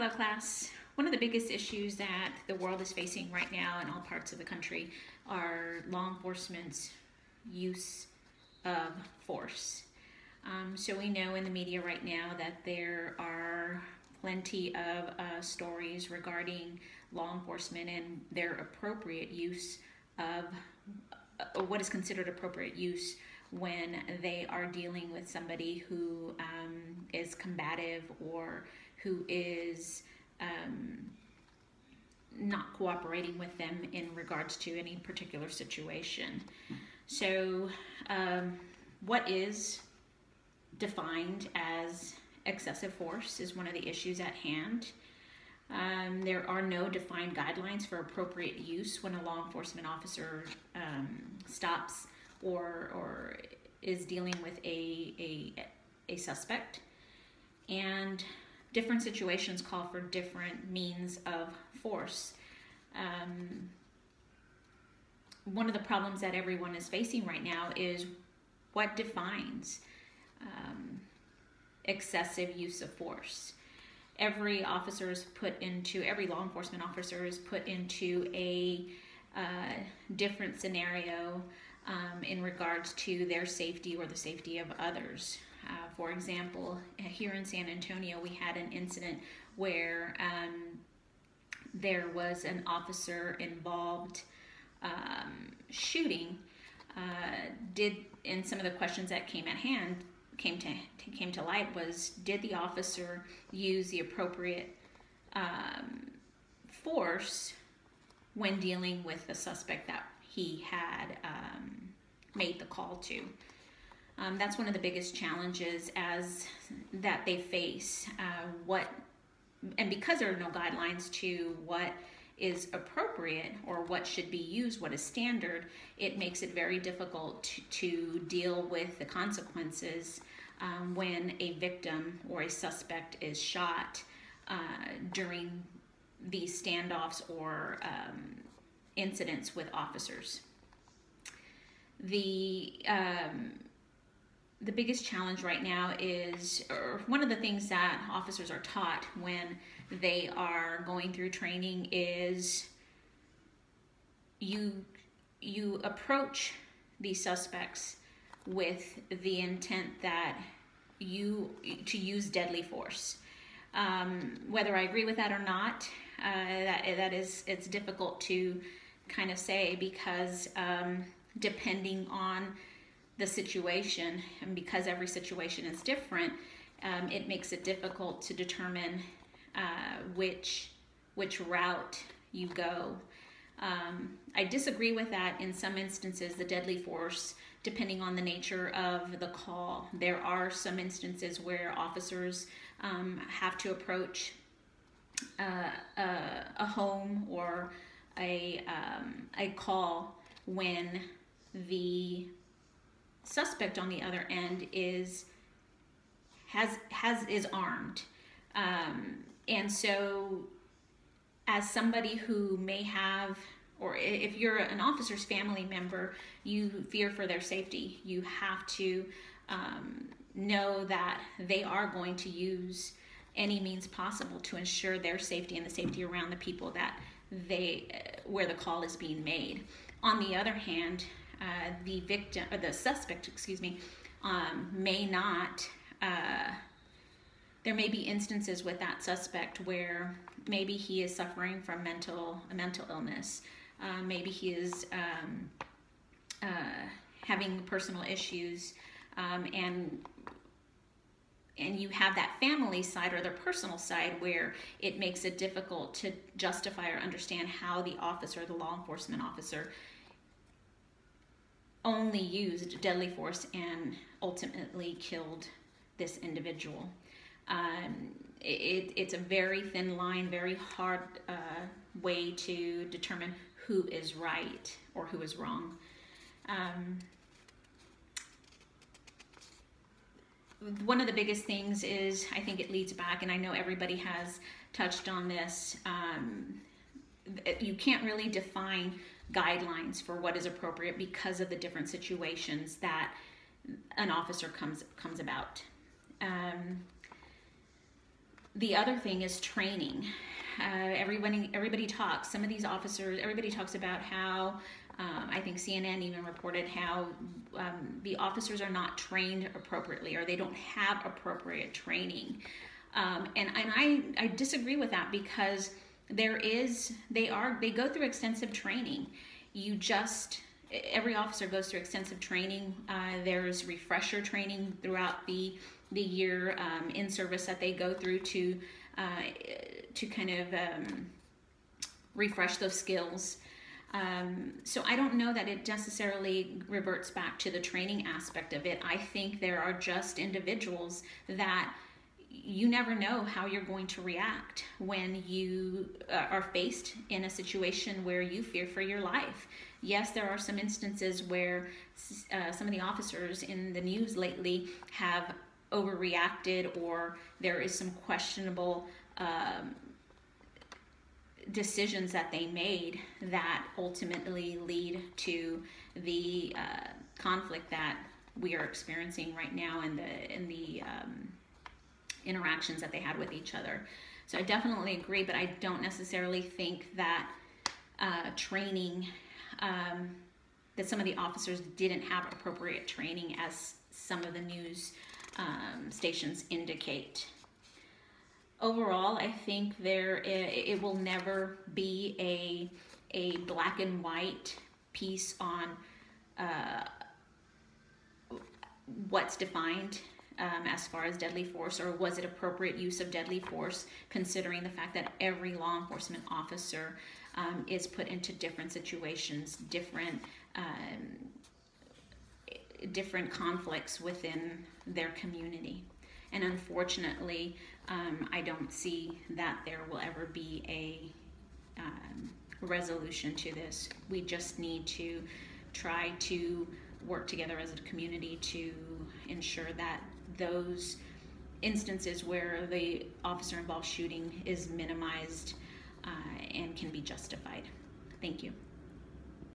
Hello class. One of the biggest issues that the world is facing right now in all parts of the country are law enforcement's use of force. So we know in the media right now that there are plenty of stories regarding law enforcement and their appropriate use of what is considered appropriate use when they are dealing with somebody who is combative or who is not cooperating with them in regards to any particular situation. So what is defined as excessive force is one of the issues at hand. There are no defined guidelines for appropriate use when a law enforcement officer stops or is dealing with a suspect. And different situations call for different means of force. One of the problems that everyone is facing right now is what defines excessive use of force. Every law enforcement officer is put into a different scenario in regards to their safety or the safety of others. For example, here in San Antonio, we had an incident where there was an officer involved shooting. And some of the questions that came to light was, did the officer use the appropriate force when dealing with the suspect that he had made the call to? That's one of the biggest challenges that they face. And because there are no guidelines to what is appropriate or what should be used, what is standard, it makes it very difficult to deal with the consequences when a victim or a suspect is shot during these standoffs or incidents with officers. The biggest challenge right now is, or one of the things that officers are taught when they are going through training is you approach these suspects with the intent to use deadly force. Whether I agree with that or not, it's difficult to kind of say because depending on the situation, and because every situation is different, it makes it difficult to determine which route you go. I disagree with that in some instances, the deadly force, depending on the nature of the call. There are some instances where officers have to approach a home or a call when the suspect on the other end is armed, and so as somebody who may have, or if you're an officer's family member, you fear for their safety. You have to know that they are going to use any means possible to ensure their safety and the safety around the people that where the call is being made. On the other hand, the suspect, may not. There may be instances with that suspect where maybe he is suffering from a mental illness. Maybe he is having personal issues, and you have that family side or the personal side where it makes it difficult to justify or understand how the law enforcement officer only used deadly force and ultimately killed this individual. It's a very thin line, very hard way to determine who is right or who is wrong. One of the biggest things is, I think it leads back, and I know everybody has touched on this, you can't really define guidelines for what is appropriate because of the different situations that an officer comes about. The other thing is training. Everybody talks. Some of these officers, everybody talks about how, I think CNN even reported how the officers are not trained appropriately, or they don't have appropriate training. And I disagree with that, because they go through extensive training. Every officer goes through extensive training. There's refresher training throughout the year in service that they go through to kind of refresh those skills. So I don't know that it necessarily reverts back to the training aspect of it. I think there are just individuals that you never know how you're going to react when you are faced in a situation where you fear for your life. Yes, there are some instances where some of the officers in the news lately have overreacted, or there is some questionable decisions that they made that ultimately lead to the conflict that we are experiencing right now, and the interactions that they had with each other. So I definitely agree, but I don't necessarily think that training, that some of the officers didn't have appropriate training, as some of the news stations indicate. Overall, I think it will never be a black and white piece on what's defined as far as deadly force, or was it appropriate use of deadly force, considering the fact that every law enforcement officer is put into different situations, different conflicts within their community. And unfortunately, I don't see that there will ever be a resolution to this. We just need to try to work together as a community to ensure that those instances where the officer involved shooting is minimized and can be justified. Thank you.